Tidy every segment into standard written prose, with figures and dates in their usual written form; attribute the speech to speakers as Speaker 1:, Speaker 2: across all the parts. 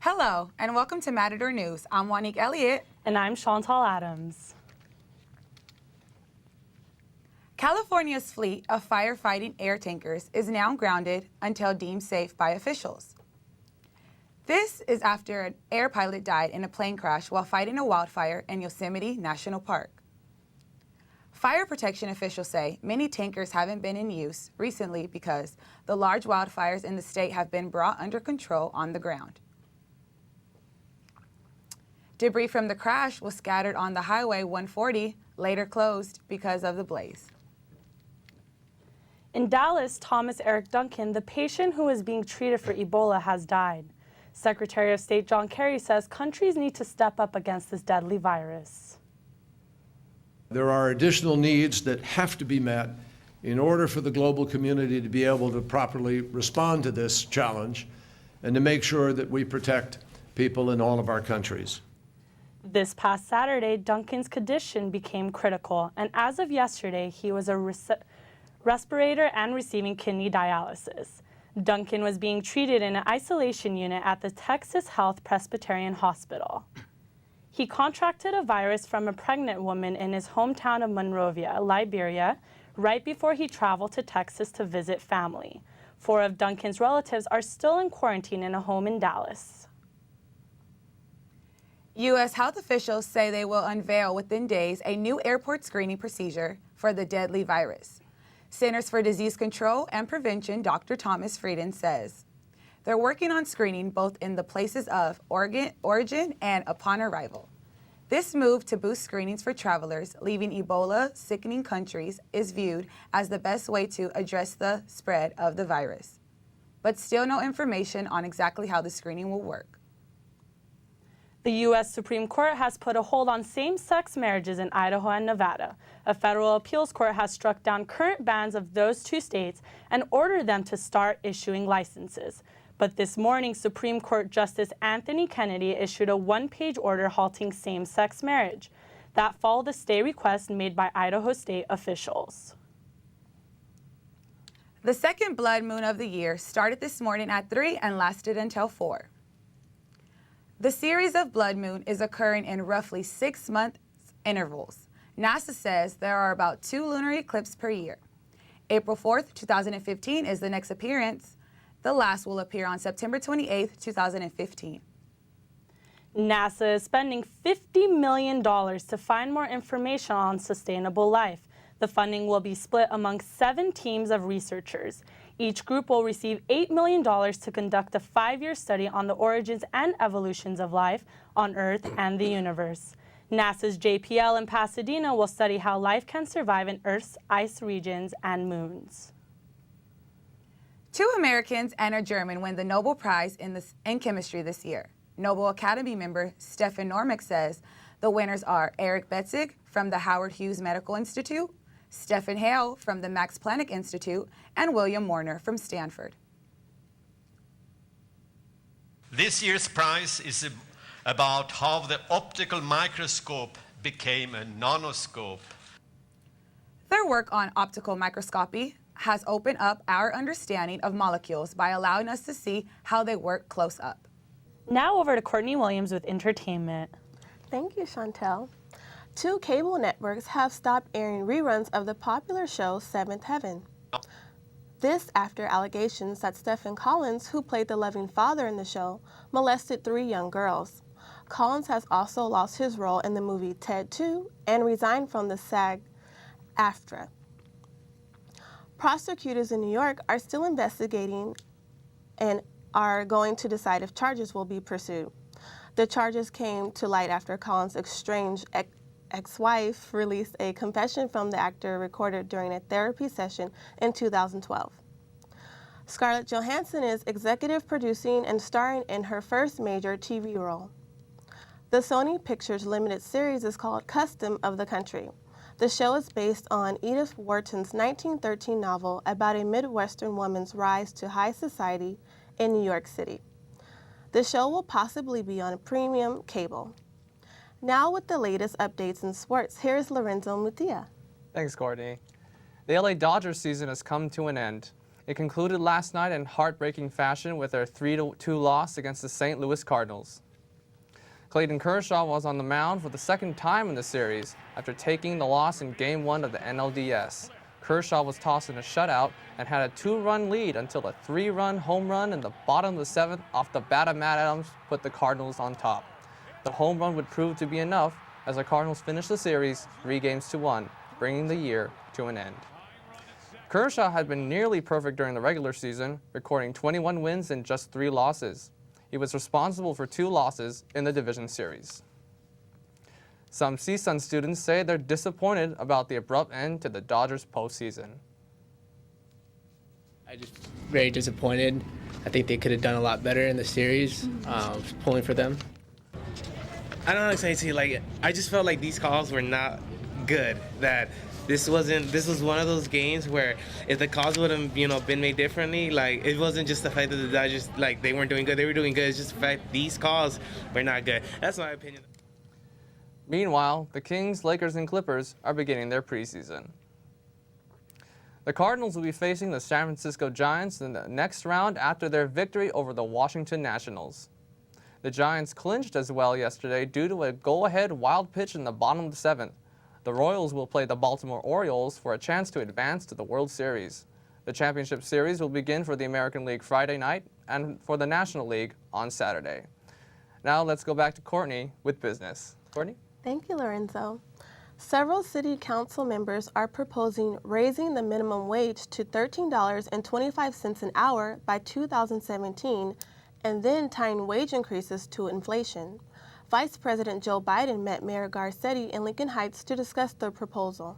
Speaker 1: Hello, and welcome to Matador News. I'm Juaneeq Elliot.
Speaker 2: And I'm Chantal Adams.
Speaker 1: California's fleet of firefighting air tankers is now grounded until deemed safe by officials. This is after an air pilot died in a plane crash while fighting a wildfire in Yosemite National Park. Fire protection officials say many tankers haven't been in use recently because the large wildfires in the state have been brought under control on the ground. Debris from the crash was scattered on the Highway 140, later closed because of the blaze.
Speaker 2: In Dallas, Thomas Eric Duncan, the patient who was being treated for Ebola, has died. Secretary of State John Kerry says countries need to step up against this deadly virus.
Speaker 3: There are additional needs that have to be met in order for the global community to be able to properly respond to this challenge and to make sure that we protect people in all of our countries.
Speaker 2: This past Saturday, Duncan's condition became critical, and as of yesterday, he was a respirator and receiving kidney dialysis. Duncan was being treated in an isolation unit at the Texas Health Presbyterian Hospital. He contracted a virus from a pregnant woman in his hometown of Monrovia, Liberia, right before he traveled to Texas to visit family. 4 of Duncan's relatives are still in quarantine in a home in Dallas.
Speaker 1: U.S. health officials say they will unveil within days a new airport screening procedure for the deadly virus. Centers for Disease Control and Prevention Dr. Thomas Frieden says they're working on screening both in the places of origin and upon arrival. This move to boost screenings for travelers leaving Ebola-sickening countries is viewed as the best way to address the spread of the virus. But still no information on exactly how the screening will work.
Speaker 2: The U.S. Supreme Court has put a hold on same-sex marriages in Idaho and Nevada. A federal appeals court has struck down current bans of those 2 states and ordered them to start issuing licenses. But this morning, Supreme Court Justice Anthony Kennedy issued a 1-page order halting same-sex marriage. That followed a stay request made by Idaho state officials.
Speaker 1: The second blood moon of the year started this morning at 3 and lasted until 4. The series of blood moon is occurring in roughly 6-month intervals. NASA says there are about 2 lunar eclipses per year. April 4th, 2015 is the next appearance. The last will appear on September 28th, 2015.
Speaker 2: NASA is spending $50 million to find more information on sustainable life. The funding will be split among 7 teams of researchers. Each group will receive $8 million to conduct a 5-year study on the origins and evolutions of life on Earth and the universe. NASA's JPL in Pasadena will study how life can survive in Earth's ice regions and moons.
Speaker 1: 2 Americans and a German win the Nobel Prize in chemistry this year. Nobel Academy member Stefan Normek says the winners are Eric Betzig from the Howard Hughes Medical Institute, Stephen Hale from the Max Planck Institute, and William Warner from Stanford.
Speaker 4: This year's prize is about how the optical microscope became a nanoscope.
Speaker 1: Their work on optical microscopy has opened up our understanding of molecules by allowing us to see how they work close up.
Speaker 2: Now over to Kourtney Williams with entertainment.
Speaker 5: Thank you, Chantal. 2 cable networks have stopped airing reruns of the popular show Seventh Heaven. This after allegations that Stephen Collins, who played the loving father in the show, molested 3 young girls. Collins has also lost his role in the movie Ted 2 and resigned from the SAG-AFTRA. Prosecutors in New York are still investigating and are going to decide if charges will be pursued. The charges came to light after Collins' estranged ex-wife released a confession from the actor recorded during a therapy session in 2012. Scarlett Johansson is executive producing and starring in her first major TV role. The Sony Pictures limited series is called Custom of the Country. The show is based on Edith Wharton's 1913 novel about a Midwestern woman's rise to high society in New York City. The show will possibly be on premium cable. Now with the latest updates in sports, here's Lorenzo Mutia.
Speaker 6: Thanks, Kourtney. The LA Dodgers season has come to an end. It concluded last night in heartbreaking fashion with their 3-2 loss against the St. Louis Cardinals. Clayton Kershaw was on the mound for the second time in the series after taking the loss in Game 1 of the NLDS. Kershaw was tossed in a shutout and had a 2-run lead until a 3-run home run in the bottom of the 7th off the bat of Matt Adams put the Cardinals on top. The home run would prove to be enough as the Cardinals finished the series 3-1, bringing the year to an end. Kershaw had been nearly perfect during the regular season, recording 21 wins and just 3 losses. He was responsible for 2 losses in the division series. Some CSUN students say they're disappointed about the abrupt end to the Dodgers postseason.
Speaker 7: I'm just very disappointed. I think they could have done a lot better in the series. Pulling for them.
Speaker 8: I don't know what to say. Like, I just felt like these calls were not good. That this was one of those games where if the calls would have, been made differently, like, it wasn't just the fact that the Dodgers, like, they weren't doing good. They were doing good. It's just the fact these calls were not good. That's my opinion.
Speaker 6: Meanwhile, the Kings, Lakers, and Clippers are beginning their preseason. The Cardinals will be facing the San Francisco Giants in the next round after their victory over the Washington Nationals. The Giants clinched as well yesterday due to a go-ahead wild pitch in the bottom of the 7th. The Royals will play the Baltimore Orioles for a chance to advance to the World Series. The championship series will begin for the American League Friday night and for the National League on Saturday. Now let's go back to Kourtney with business. Kourtney?
Speaker 5: Thank you, Lorenzo. Several city council members are proposing raising the minimum wage to $13.25 an hour by 2017 and then tying wage increases to inflation. Vice President Joe Biden met Mayor Garcetti in Lincoln Heights to discuss the proposal.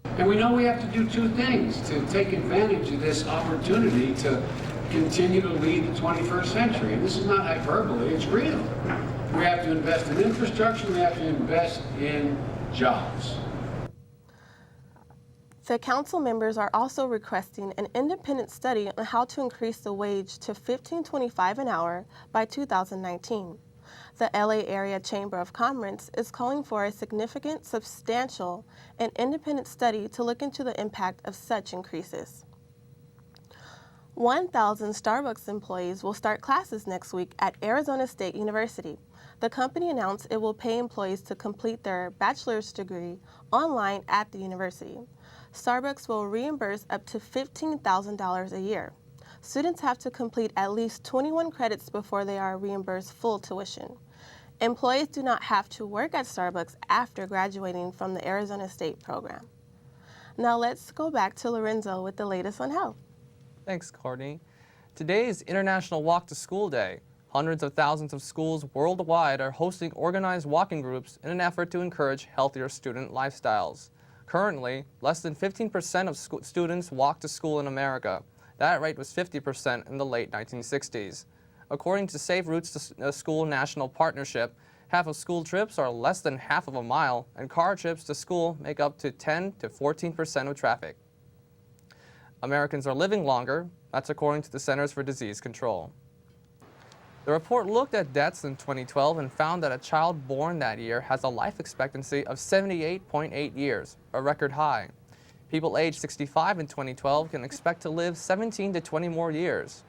Speaker 9: And we know we have to do 2 things to take advantage of this opportunity to continue to lead the 21st century. And this is not hyperbole, it's real. We have to invest in infrastructure, we have to invest in jobs.
Speaker 5: The council members are also requesting an independent study on how to increase the wage to $15.25 an hour by 2019. The LA Area Chamber of Commerce is calling for a significant, substantial, and independent study to look into the impact of such increases. 1,000 Starbucks employees will start classes next week at Arizona State University. The company announced it will pay employees to complete their bachelor's degree online at the university. Starbucks will reimburse up to $15,000 a year. Students have to complete at least 21 credits before they are reimbursed full tuition. Employees do not have to work at Starbucks after graduating from the Arizona State program. Now let's go back to Lorenzo with the latest on health.
Speaker 6: Thanks, Kourtney. Today is International Walk to School Day. Hundreds of thousands of schools worldwide are hosting organized walking groups in an effort to encourage healthier student lifestyles. Currently, less than 15% of students walk to school in America. That rate was 50% in the late 1960s. According to Safe Routes to School National Partnership, half of school trips are less than half of a mile, and car trips to school make up to 10 to 14% of traffic. Americans are living longer. That's according to the Centers for Disease Control. The report looked at deaths in 2012 and found that a child born that year has a life expectancy of 78.8 years, a record high. People aged 65 in 2012 can expect to live 17 to 20 more years.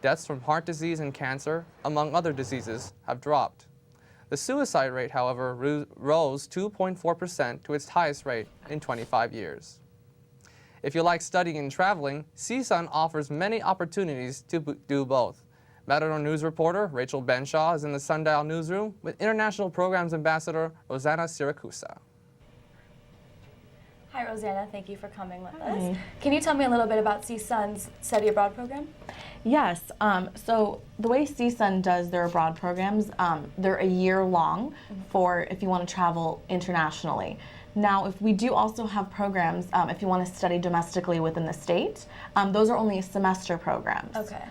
Speaker 6: Deaths from heart disease and cancer, among other diseases, have dropped. The suicide rate, however, rose 2.4% to its highest rate in 25 years. If you like studying and traveling, CSUN offers many opportunities to do both. Matador News reporter Rachel Benshah is in the Sundial newsroom with International Programs Ambassador Rosanna Siracusa.
Speaker 10: Hi, Rosanna. Thank you for coming with us. Can you tell me a little bit about CSUN's Study Abroad program?
Speaker 11: Yes. So the way CSUN does their abroad programs, they're a year long for if you want to travel internationally. Now, if we do also have programs, if you want to study domestically within the state, those are only semester programs.
Speaker 10: Okay.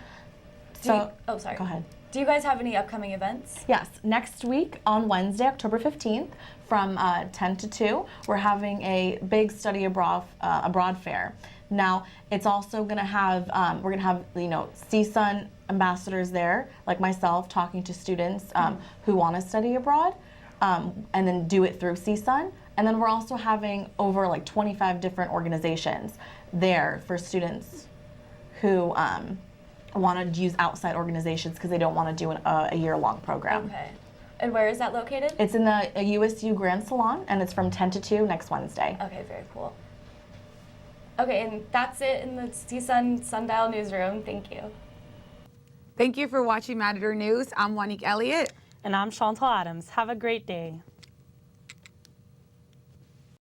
Speaker 11: So,
Speaker 10: oh, sorry.
Speaker 11: Go ahead.
Speaker 10: Do you guys have any upcoming events?
Speaker 11: Yes. Next week on Wednesday, October 15th, from 10 to 2, we're having a big study abroad fair. Now, it's also going to have, we're going to have, CSUN ambassadors there, like myself, talking to students who want to study abroad, and then do it through CSUN. And then we're also having over like 25 different organizations there for students who want to use outside organizations because they don't want to do a year-long program.
Speaker 10: Okay. And where is that located?
Speaker 11: It's in the USU Grand Salon, and it's from 10 to 2 next Wednesday.
Speaker 10: Okay, very cool. Okay, and that's it in the CSUN Sundial newsroom. Thank you.
Speaker 1: Thank you for watching Matador News. I'm Juaneeq Elliot.
Speaker 2: And I'm Chantal Adams. Have a great day.